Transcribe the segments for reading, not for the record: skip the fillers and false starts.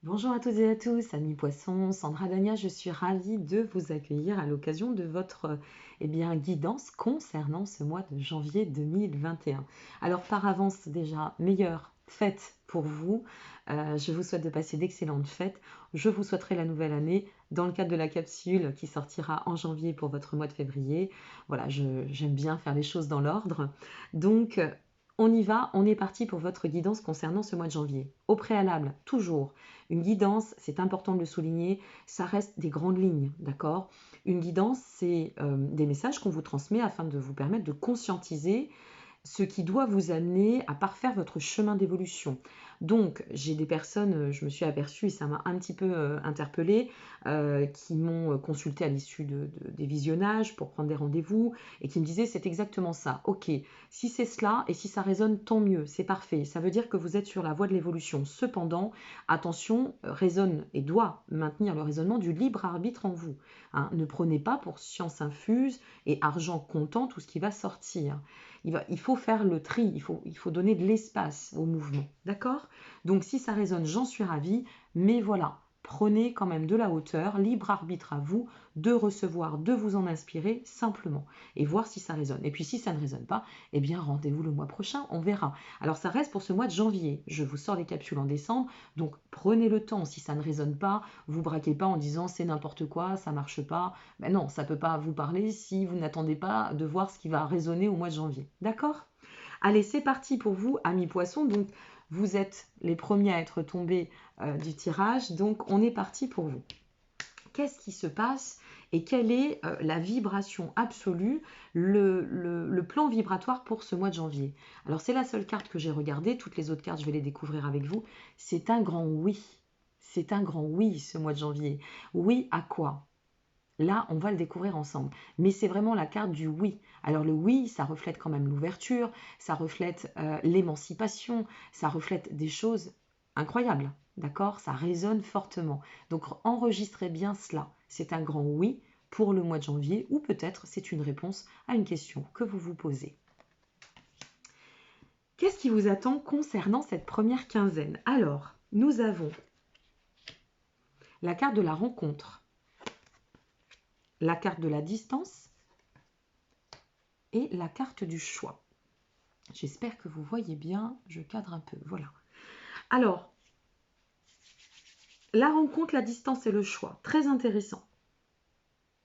Bonjour à toutes et à tous, amis poissons, Sandra Dania, je suis ravie de vous accueillir à l'occasion de votre guidance concernant ce mois de janvier 2021. Alors par avance déjà, meilleure fête pour vous. Je vous souhaite de passer d'excellentes fêtes. Je vous souhaiterai la nouvelle année dans le cadre de la capsule qui sortira en janvier pour votre mois de février. Voilà, j'aime bien faire les choses dans l'ordre. Donc on y va, on est parti pour votre guidance concernant ce mois de janvier. Au préalable, toujours. Une guidance, c'est important de le souligner, ça reste des grandes lignes, d'accord? Une guidance, c'est des messages qu'on vous transmet afin de vous permettre de conscientiser ce qui doit vous amener à parfaire votre chemin d'évolution. Donc, j'ai des personnes, je me suis aperçue et ça m'a un petit peu interpellée, qui m'ont consulté à l'issue des visionnages pour prendre des rendez-vous et qui me disaient c'est exactement ça. Ok, si c'est cela et si ça résonne, tant mieux, c'est parfait. Ça veut dire que vous êtes sur la voie de l'évolution. Cependant, attention, résonne et doit maintenir le raisonnement du libre arbitre en vous. Hein. Ne prenez pas pour science infuse et argent comptant tout ce qui va sortir. Il faut faire le tri, il faut donner de l'espace au mouvement. D'accord? Donc si ça résonne, j'en suis ravie, mais voilà, prenez quand même de la hauteur, libre arbitre à vous de recevoir, de vous en inspirer simplement et voir si ça résonne. Et puis si ça ne résonne pas, eh bien rendez-vous le mois prochain, on verra. Alors ça reste pour ce mois de janvier. Je vous sors les capsules en décembre, donc prenez le temps. Si ça ne résonne pas, vous braquez pas en disant c'est n'importe quoi, ça marche pas. Ben non, ça peut pas vous parler si vous n'attendez pas de voir ce qui va résonner au mois de janvier. D'accord? Allez, c'est parti pour vous, amis poissons. Donc, vous êtes les premiers à être tombés du tirage. Donc, on est parti pour vous. Qu'est-ce qui se passe et quelle est la vibration absolue, le plan vibratoire pour ce mois de janvier? Alors, c'est la seule carte que j'ai regardée. Toutes les autres cartes, je vais les découvrir avec vous. C'est un grand oui. C'est un grand oui ce mois de janvier. Oui à quoi? Là, on va le découvrir ensemble. Mais c'est vraiment la carte du oui. Alors le oui, ça reflète quand même l'ouverture, ça reflète l'émancipation, ça reflète des choses incroyables. D'accord? Ça résonne fortement. Donc enregistrez bien cela. C'est un grand oui pour le mois de janvier ou peut-être c'est une réponse à une question que vous vous posez. Qu'est-ce qui vous attend concernant cette première quinzaine? Alors, nous avons la carte de la rencontre, la carte de la distance et la carte du choix. J'espère que vous voyez bien, je cadre un peu, voilà. Alors, la rencontre, la distance et le choix, très intéressant.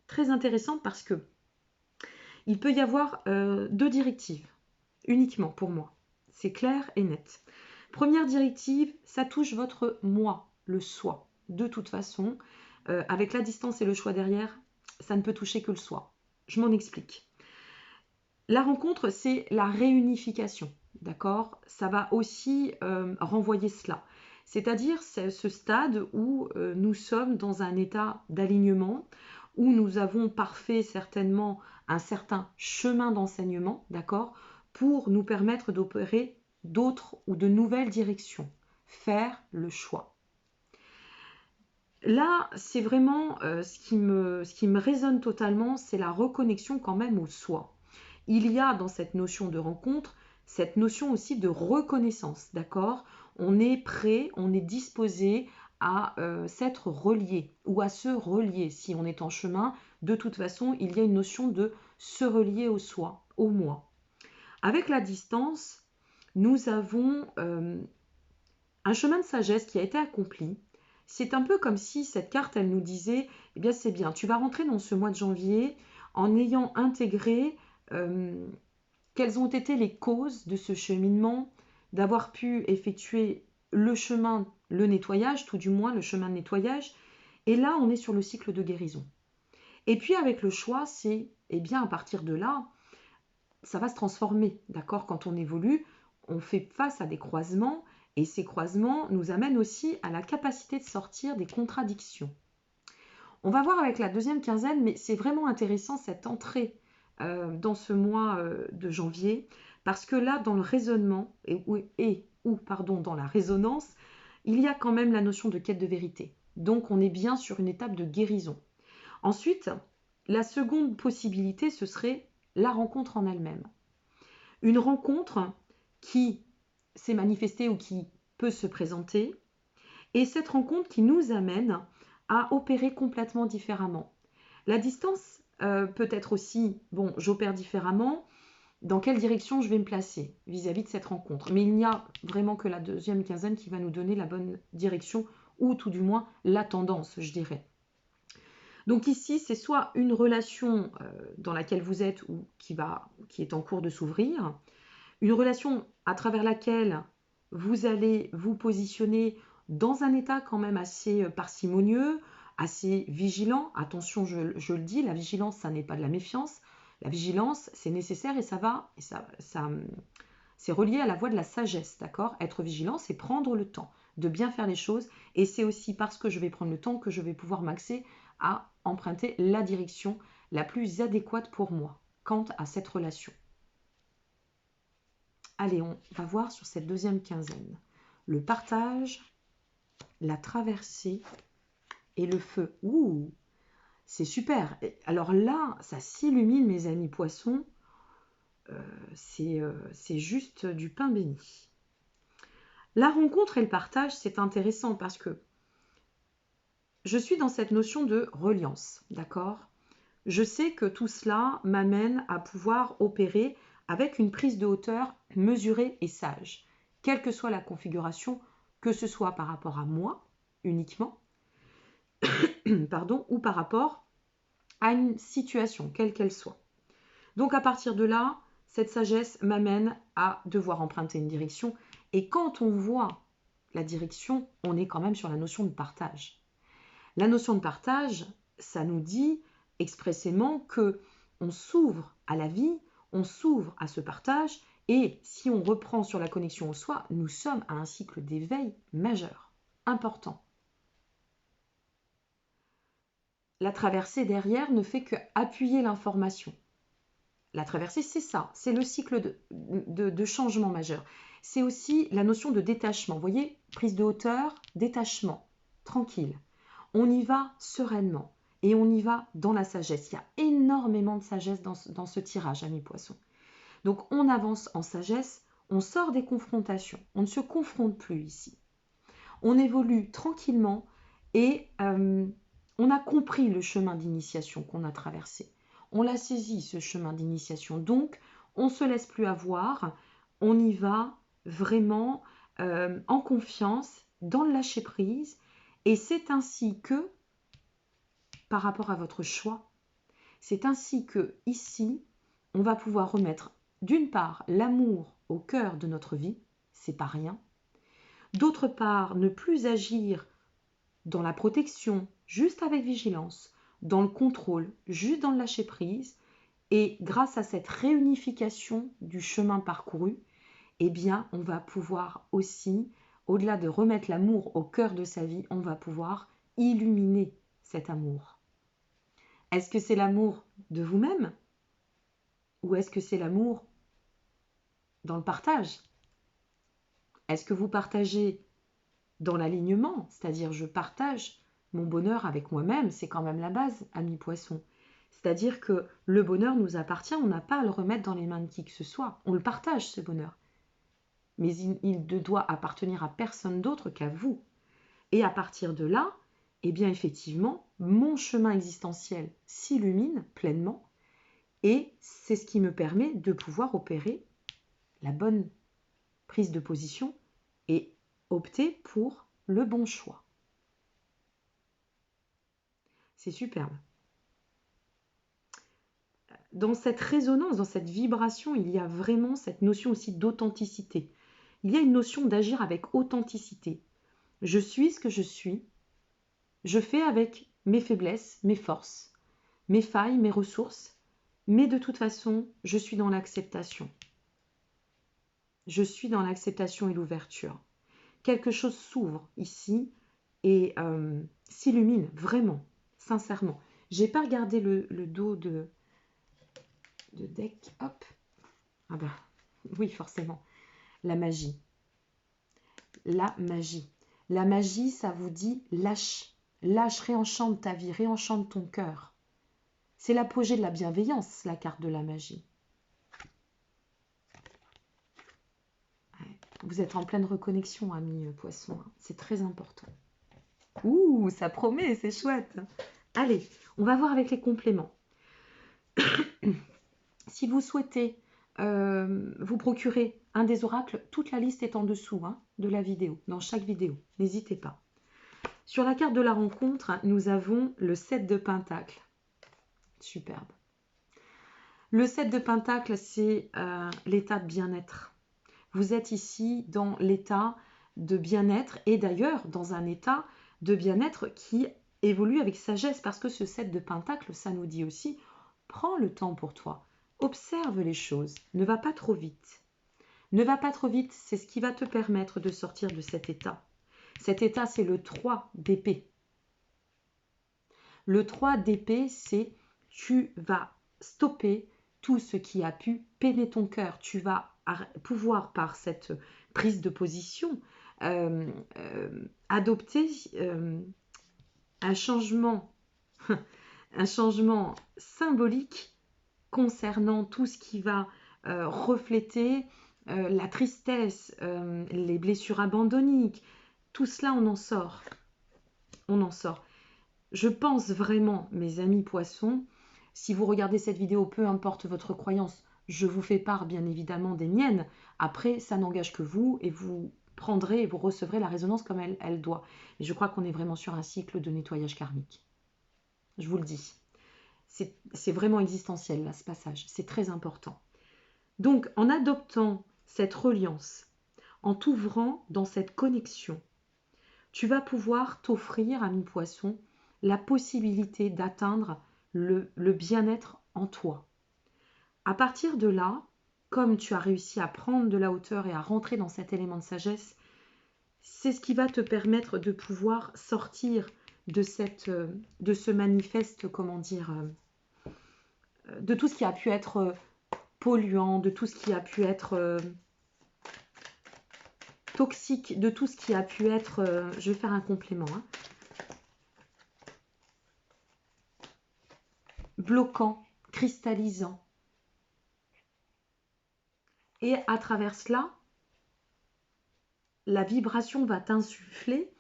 Très intéressant parce que il peut y avoir deux directives, uniquement pour moi. C'est clair et net. Première directive, ça touche votre moi, le soi. De toute façon, avec la distance et le choix derrière, ça ne peut toucher que le soi. Je m'en explique. La rencontre, c'est la réunification, d'accord? Ça va aussi renvoyer cela. C'est-à-dire ce stade où nous sommes dans un état d'alignement, où nous avons parfait certainement un certain chemin d'enseignement, d'accord? Pour nous permettre d'opérer d'autres ou de nouvelles directions. Faire le choix. Là, c'est vraiment ce qui me résonne totalement, c'est la reconnexion quand même au soi. Il y a dans cette notion de rencontre, cette notion aussi de reconnaissance, d'accord? On est prêt, on est disposé à s'être relié ou à se relier. Si on est en chemin, de toute façon, il y a une notion de se relier au soi, au moi. Avec la distance, nous avons un chemin de sagesse qui a été accompli. C'est un peu comme si cette carte, elle nous disait, eh bien c'est bien, tu vas rentrer dans ce mois de janvier en ayant intégré euh, quelles ont été les causes de ce cheminement, d'avoir pu effectuer le chemin, le nettoyage, tout du moins le chemin de nettoyage. Et là, on est sur le cycle de guérison. Et puis avec le choix, c'est, eh bien à partir de là, ça va se transformer, d'accord? Quand on évolue, on fait face à des croisements et ces croisements nous amènent aussi à la capacité de sortir des contradictions. On va voir avec la deuxième quinzaine, mais c'est vraiment intéressant cette entrée dans ce mois de janvier, parce que là, dans le raisonnement ou dans la résonance, il y a quand même la notion de quête de vérité. Donc on est bien sur une étape de guérison. Ensuite, la seconde possibilité, ce serait la rencontre en elle-même. Une rencontre qui s'est manifestée ou qui peut se présenter Et cette rencontre qui nous amène à opérer complètement différemment. La distance peut être aussi, bon, j'opère différemment, dans quelle direction je vais me placer vis-à-vis de cette rencontre. Mais il n'y a vraiment que la deuxième quinzaine qui va nous donner la bonne direction, ou tout du moins la tendance, je dirais. Donc ici, c'est soit une relation dans laquelle vous êtes ou qui est en cours de s'ouvrir, une relation à travers laquelle vous allez vous positionner dans un état quand même assez parcimonieux, assez vigilant. Attention, je le dis, la vigilance, ça n'est pas de la méfiance. La vigilance, c'est nécessaire et c'est relié à la voie de la sagesse, d'accord? Être vigilant, c'est prendre le temps de bien faire les choses et c'est aussi parce que je vais prendre le temps que je vais pouvoir m'axer à emprunter la direction la plus adéquate pour moi quant à cette relation. Allez, on va voir sur cette deuxième quinzaine. Le partage, la traversée et le feu. Ouh, c'est super. Alors là, ça s'illumine, mes amis poissons. C'est juste du pain béni. La rencontre et le partage, c'est intéressant parce que je suis dans cette notion de reliance, d'accord? Je sais que tout cela m'amène à pouvoir opérer avec une prise de hauteur mesurée et sage, quelle que soit la configuration, que ce soit par rapport à moi uniquement, pardon, ou par rapport à une situation, quelle qu'elle soit. Donc à partir de là, cette sagesse m'amène à devoir emprunter une direction. Et quand on voit la direction, on est quand même sur la notion de partage. La notion de partage, ça nous dit expressément que on s'ouvre à la vie, on s'ouvre à ce partage, et si on reprend sur la connexion au soi, nous sommes à un cycle d'éveil majeur, important. La traversée derrière ne fait que appuyer l'information. La traversée, c'est ça, c'est le cycle de changement majeur. C'est aussi la notion de détachement. Vous voyez, prise de hauteur, détachement, tranquille. On y va sereinement et on y va dans la sagesse. Il y a énormément de sagesse dans ce tirage, amis poissons. Donc on avance en sagesse, on sort des confrontations, on ne se confronte plus ici. On évolue tranquillement et on a compris le chemin d'initiation qu'on a traversé. On l'a saisi, ce chemin d'initiation. Donc, on ne se laisse plus avoir, on y va vraiment en confiance, dans le lâcher-prise. Et c'est ainsi que, par rapport à votre choix, c'est ainsi que, ici, on va pouvoir remettre, d'une part, l'amour au cœur de notre vie, c'est pas rien. D'autre part, ne plus agir dans la protection, juste avec vigilance, dans le contrôle, juste dans le lâcher-prise, et grâce à cette réunification du chemin parcouru, eh bien, on va pouvoir aussi, au-delà de remettre l'amour au cœur de sa vie, on va pouvoir illuminer cet amour. Est-ce que c'est l'amour de vous-même? Ou est-ce que c'est l'amour dans le partage? Est-ce que vous partagez dans l'alignement, c'est-à-dire je partage mon bonheur avec moi-même, c'est quand même la base, amis poissons. C'est-à-dire que le bonheur nous appartient, on n'a pas à le remettre dans les mains de qui que ce soit, on le partage ce bonheur. Mais il ne doit appartenir à personne d'autre qu'à vous. Et à partir de là, eh bien effectivement, mon chemin existentiel s'illumine pleinement et c'est ce qui me permet de pouvoir opérer la bonne prise de position et opter pour le bon choix. C'est superbe. Dans cette résonance, dans cette vibration, il y a vraiment cette notion aussi d'authenticité. Il y a une notion d'agir avec authenticité. Je suis ce que je suis. Je fais avec mes faiblesses, mes forces, mes failles, mes ressources. Mais de toute façon, je suis dans l'acceptation. Je suis dans l'acceptation et l'ouverture. Quelque chose s'ouvre ici et s'illumine vraiment, sincèrement. J'ai pas regardé le dos de deck. Hop. Ah bah oui, forcément. La magie. La magie. La magie, ça vous dit lâche. Lâche, réenchante ta vie, réenchante ton cœur. C'est l'apogée de la bienveillance, la carte de la magie. Vous êtes en pleine reconnexion, amis poissons. C'est très important. Ouh, ça promet, c'est chouette. Allez, on va voir avec les compléments. Si vous souhaitez vous procurer un des oracles, toute la liste est en dessous de la vidéo, dans chaque vidéo. N'hésitez pas. Sur la carte de la rencontre, nous avons le 7 de Pentacle. Superbe. Le 7 de Pentacle, c'est l'état de bien-être. Vous êtes ici dans l'état de bien-être et d'ailleurs dans un état de bien-être qui évolue avec sagesse parce que ce 7 de Pentacle, ça nous dit aussi, prends le temps pour toi, observe les choses, ne va pas trop vite. Ne va pas trop vite, c'est ce qui va te permettre de sortir de cet état. Cet état, c'est le 3 d'épée. Le 3 d'épée, c'est tu vas stopper tout ce qui a pu peiner ton cœur. Tu vas pouvoir, par cette prise de position, adopter un changement symbolique concernant tout ce qui va refléter la tristesse, les blessures abandonniques. Tout cela, on en sort. On en sort. Je pense vraiment, mes amis poissons, si vous regardez cette vidéo, peu importe votre croyance, je vous fais part bien évidemment des miennes. Après, ça n'engage que vous et vous prendrez et vous recevrez la résonance comme elle doit. Mais je crois qu'on est vraiment sur un cycle de nettoyage karmique. Je vous le dis. C'est vraiment existentiel, là, ce passage. C'est très important. Donc, en adoptant cette reliance, en t'ouvrant dans cette connexion, tu vas pouvoir t'offrir, ami poisson, la possibilité d'atteindre le bien-être en toi. À partir de là, comme tu as réussi à prendre de la hauteur et à rentrer dans cet élément de sagesse, c'est ce qui va te permettre de pouvoir sortir de ce manifeste, comment dire, de tout ce qui a pu être polluant, de tout ce qui a pu être toxique, de tout ce qui a pu être, je vais faire un complément, bloquant, cristallisant. Et à travers cela, la vibration va t'insuffler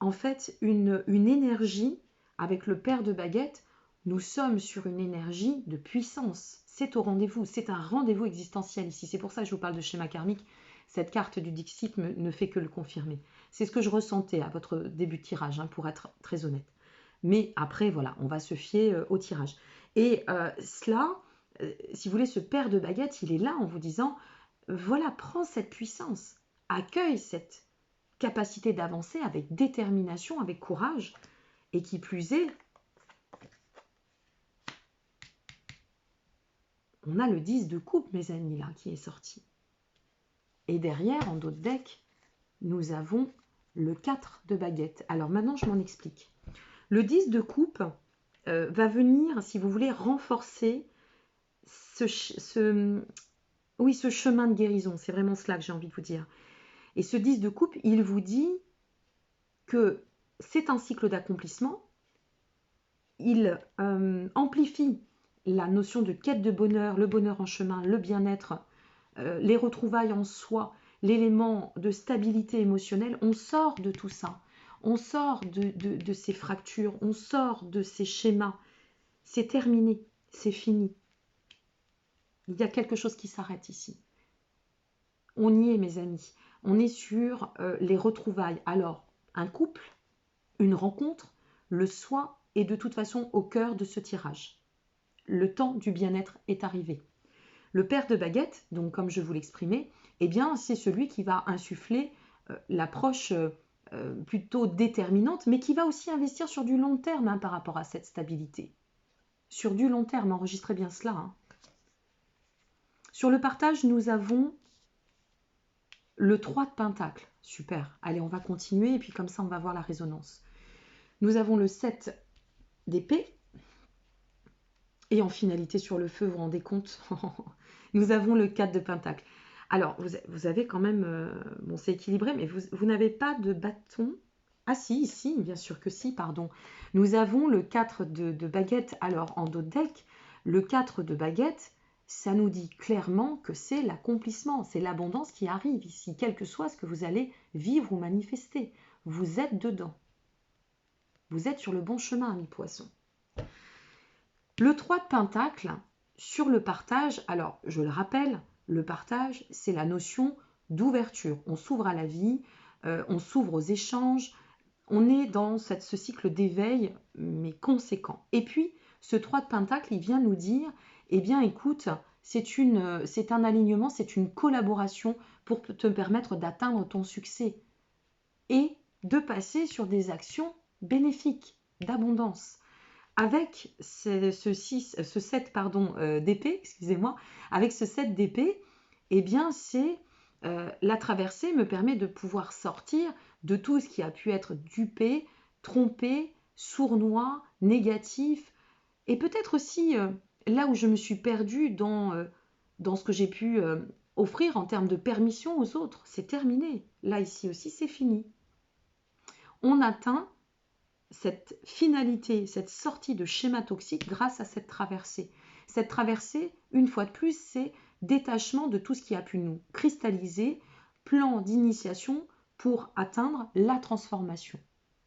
en fait une énergie. Avec le père de baguette, nous sommes sur une énergie de puissance. C'est au rendez-vous, c'est un rendez-vous existentiel ici. C'est pour ça que je vous parle de schéma karmique. Cette carte du Dixit ne fait que le confirmer. C'est ce que je ressentais à votre début de tirage, pour être très honnête. Mais après, voilà, on va se fier au tirage. Et cela, si vous voulez, ce père de baguette, il est là en vous disant, voilà, prends cette puissance, accueille cette capacité d'avancer avec détermination, avec courage, et qui plus est, on a le 10 de coupe, mes amis, là, qui est sorti. Et derrière, en d'autres decks, nous avons le 4 de baguette. Alors maintenant, je m'en explique. Le 10 de coupe va venir, si vous voulez, renforcer ce chemin de guérison. C'est vraiment cela que j'ai envie de vous dire. Et ce 10 de coupe, il vous dit que c'est un cycle d'accomplissement. Il amplifie la notion de quête de bonheur, le bonheur en chemin, le bien-être, les retrouvailles en soi, l'élément de stabilité émotionnelle. On sort de tout ça. On sort de ces fractures, on sort de ces schémas. C'est terminé, c'est fini. Il y a quelque chose qui s'arrête ici. On y est, mes amis. On est sur les retrouvailles. Alors, un couple, une rencontre, le soin est de toute façon au cœur de ce tirage. Le temps du bien-être est arrivé. Le père de baguette, donc comme je vous l'exprimais, eh bien, c'est celui qui va insuffler l'approche plutôt déterminante, mais qui va aussi investir sur du long terme par rapport à cette stabilité. Sur du long terme, enregistrez bien cela. Sur le partage, nous avons le 3 de Pentacle. Super. Allez, on va continuer et puis comme ça, on va voir la résonance. Nous avons le 7 d'épée. Et en finalité, sur le feu, vous vous rendez compte, nous avons le 4 de Pentacle. Alors, vous avez quand même... bon, c'est équilibré, mais vous n'avez pas de bâton. Ah si, bien sûr que si, pardon. Nous avons le 4 de baguette. Alors, en d'autres decks, le 4 de baguette, ça nous dit clairement que c'est l'accomplissement, c'est l'abondance qui arrive ici, quel que soit ce que vous allez vivre ou manifester. Vous êtes dedans. Vous êtes sur le bon chemin, amis poissons. Le 3 de Pentacle, sur le partage, alors je le rappelle, le partage, c'est la notion d'ouverture. On s'ouvre à la vie, on s'ouvre aux échanges, on est dans ce cycle d'éveil, mais conséquent. Et puis, ce 3 de Pentacle, il vient nous dire, eh bien écoute, c'est un alignement, c'est une collaboration pour te permettre d'atteindre ton succès et de passer sur des actions bénéfiques, d'abondance. Avec ce 7 d'épée, excusez-moi, avec ce 7 d'épée, eh bien c'est la traversée me permet de pouvoir sortir de tout ce qui a pu être dupé, trompé, sournois, négatif, et peut-être aussi là où je me suis perdue dans ce que j'ai pu offrir en termes de permission aux autres. C'est terminé. Là, ici aussi, c'est fini. On atteint cette finalité, cette sortie de schéma toxique grâce à cette traversée. Cette traversée, une fois de plus, c'est détachement de tout ce qui a pu nous cristalliser, plan d'initiation pour atteindre la transformation.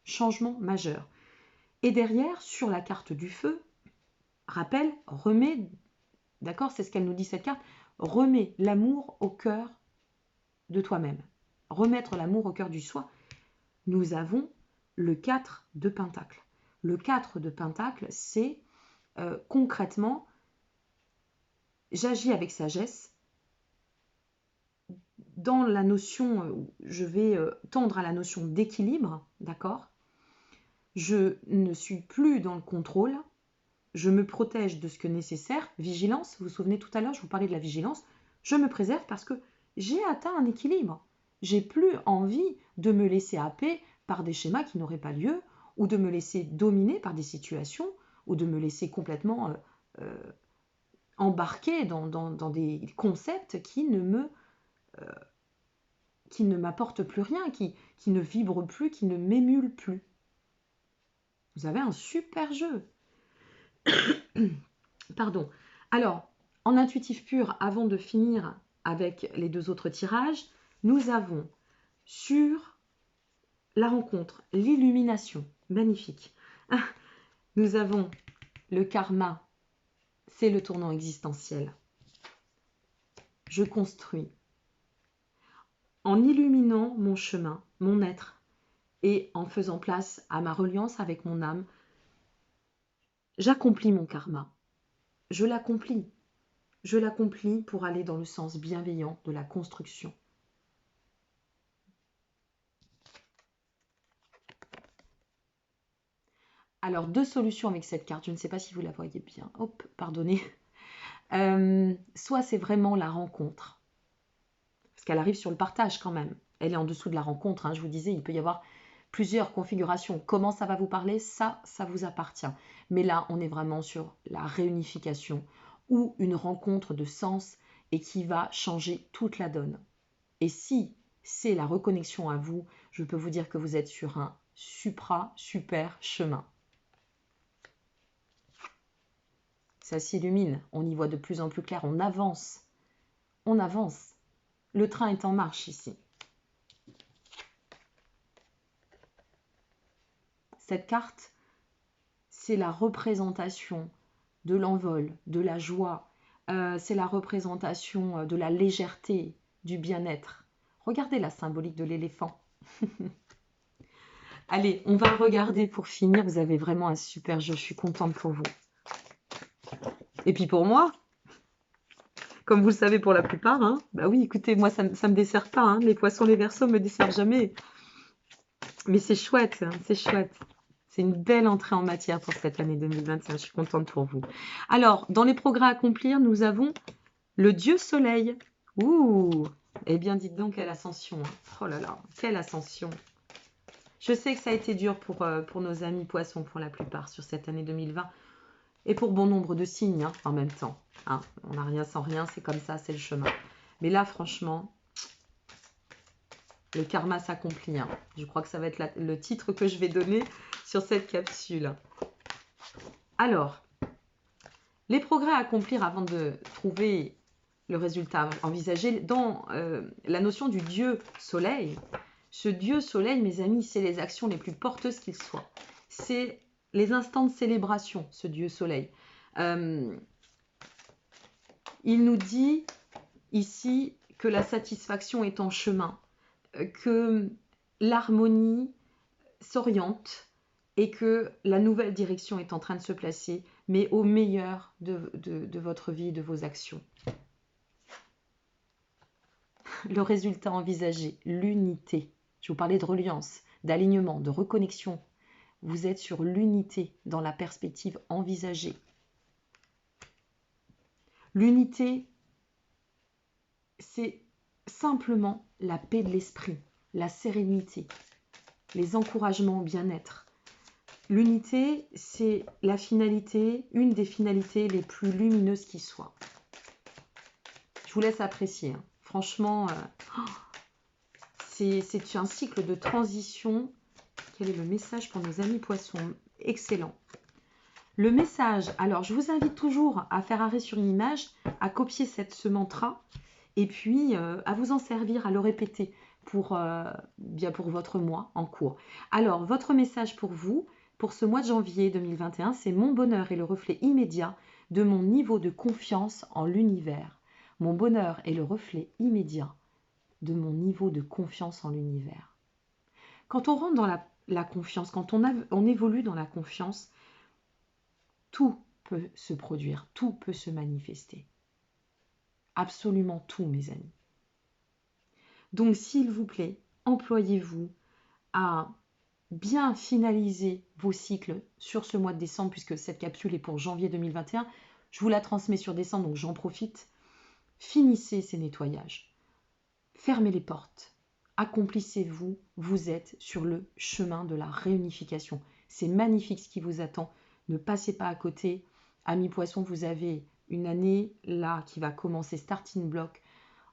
Changement majeur. Et derrière, sur la carte du feu, rappel, remets, d'accord, c'est ce qu'elle nous dit cette carte, remets l'amour au cœur de toi-même. Remettre l'amour au cœur du soi. Nous avons le 4 de Pentacle. Le 4 de Pentacle, c'est concrètement, j'agis avec sagesse. Dans la notion, je vais tendre à la notion d'équilibre, d'accord? Je ne suis plus dans le contrôle, je me protège de ce que nécessaire. Vigilance, vous vous souvenez tout à l'heure, je vous parlais de la vigilance. Je me préserve parce que j'ai atteint un équilibre. J'ai plus envie de me laisser happer par des schémas qui n'auraient pas lieu, ou de me laisser dominer par des situations, ou de me laisser complètement embarquer dans des concepts qui ne m'apportent plus rien, qui ne vibrent plus, qui ne m'émulent plus. Vous avez un super jeu. Pardon. Alors, en intuitif pur, avant de finir avec les deux autres tirages, nous avons sur la rencontre, l'illumination, magnifique. Nous avons le karma, c'est le tournant existentiel. Je construis. En illuminant mon chemin, mon être, et en faisant place à ma reliance avec mon âme, j'accomplis mon karma. Je l'accomplis. Je l'accomplis pour aller dans le sens bienveillant de la construction. Alors, deux solutions avec cette carte. Je ne sais pas si vous la voyez bien. Hop, pardonnez. Soit c'est vraiment la rencontre. Parce qu'elle arrive sur le partage quand même. Elle est en dessous de la rencontre. Hein. Je vous disais, il peut y avoir plusieurs configurations. Comment ça va vous parler? Ça vous appartient. Mais là, on est vraiment sur la réunification ou une rencontre de sens et qui va changer toute la donne. Et si c'est la reconnexion à vous, je peux vous dire que vous êtes sur un super chemin. Ça s'illumine, on y voit de plus en plus clair, on avance. On avance. Le train est en marche ici. Cette carte, c'est la représentation de l'envol, de la joie. C'est la représentation de la légèreté, du bien-être. Regardez la symbolique de l'éléphant. Allez, on va regarder pour finir. Vous avez vraiment un super jeu. Je suis contente pour vous. Et puis pour moi, comme vous le savez pour la plupart, hein, bah oui, écoutez, moi ça me dessert pas. Hein, les poissons, les verseaux me desservent jamais. Mais c'est chouette, hein, c'est chouette. C'est une belle entrée en matière pour cette année 2025. Je suis contente pour vous. Alors, dans les progrès à accomplir, nous avons le Dieu Soleil. Ouh, eh bien, dites donc, quelle ascension. Hein. Oh là là, quelle ascension. Je sais que ça a été dur pour nos amis poissons, pour la plupart, sur cette année 2020. Et pour bon nombre de signes, hein, en même temps. Hein. On n'a rien sans rien, c'est comme ça, c'est le chemin. Mais là, franchement, le karma s'accomplit. Hein. Je crois que ça va être le titre que je vais donner sur cette capsule. Alors, les progrès à accomplir avant de trouver le résultat envisagé dans la notion du Dieu Soleil. Ce Dieu Soleil, mes amis, c'est les actions les plus porteuses qu'il soit. C'est les instants de célébration, ce Dieu Soleil. Il nous dit ici que la satisfaction est en chemin, que l'harmonie s'oriente et que la nouvelle direction est en train de se placer, mais au meilleur de votre vie, de vos actions. Le résultat envisagé, l'unité. Je vous parlais de reliance, d'alignement, de reconnexion. Vous êtes sur l'unité dans la perspective envisagée. L'unité, c'est simplement la paix de l'esprit, la sérénité, les encouragements au bien-être. L'unité, c'est la finalité, une des finalités les plus lumineuses qui soient. Je vous laisse apprécier. Hein. Franchement, c'est un cycle de transition. Quel est le message pour nos amis poissons? Excellent. Le message, alors je vous invite toujours à faire arrêt sur une image, à copier ce mantra et puis à vous en servir, à le répéter pour votre mois en cours. Alors, votre message pour vous, pour ce mois de janvier 2021, c'est « Mon bonheur est le reflet immédiat de mon niveau de confiance en l'univers. Mon bonheur est le reflet immédiat de mon niveau de confiance en l'univers. » Quand on rentre dans la confiance, quand on évolue dans la confiance, tout peut se produire, tout peut se manifester. Absolument tout, mes amis. Donc, s'il vous plaît, employez-vous à bien finaliser vos cycles sur ce mois de décembre, puisque cette capsule est pour janvier 2021. Je vous la transmets sur décembre, donc j'en profite. Finissez ces nettoyages. Fermez les portes. Accomplissez-vous. Vous êtes sur le chemin de la réunification. C'est magnifique ce qui vous attend. Ne passez pas à côté. Amis poissons, vous avez une année là qui va commencer starting block.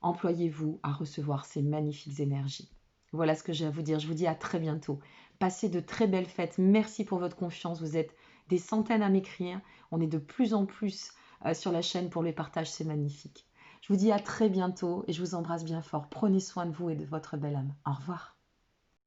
Employez-vous à recevoir ces magnifiques énergies. Voilà ce que j'ai à vous dire. Je vous dis à très bientôt. Passez de très belles fêtes. Merci pour votre confiance. Vous êtes des centaines à m'écrire. On est de plus en plus sur la chaîne pour les partages. C'est magnifique. Je vous dis à très bientôt et je vous embrasse bien fort. Prenez soin de vous et de votre belle âme. Au revoir.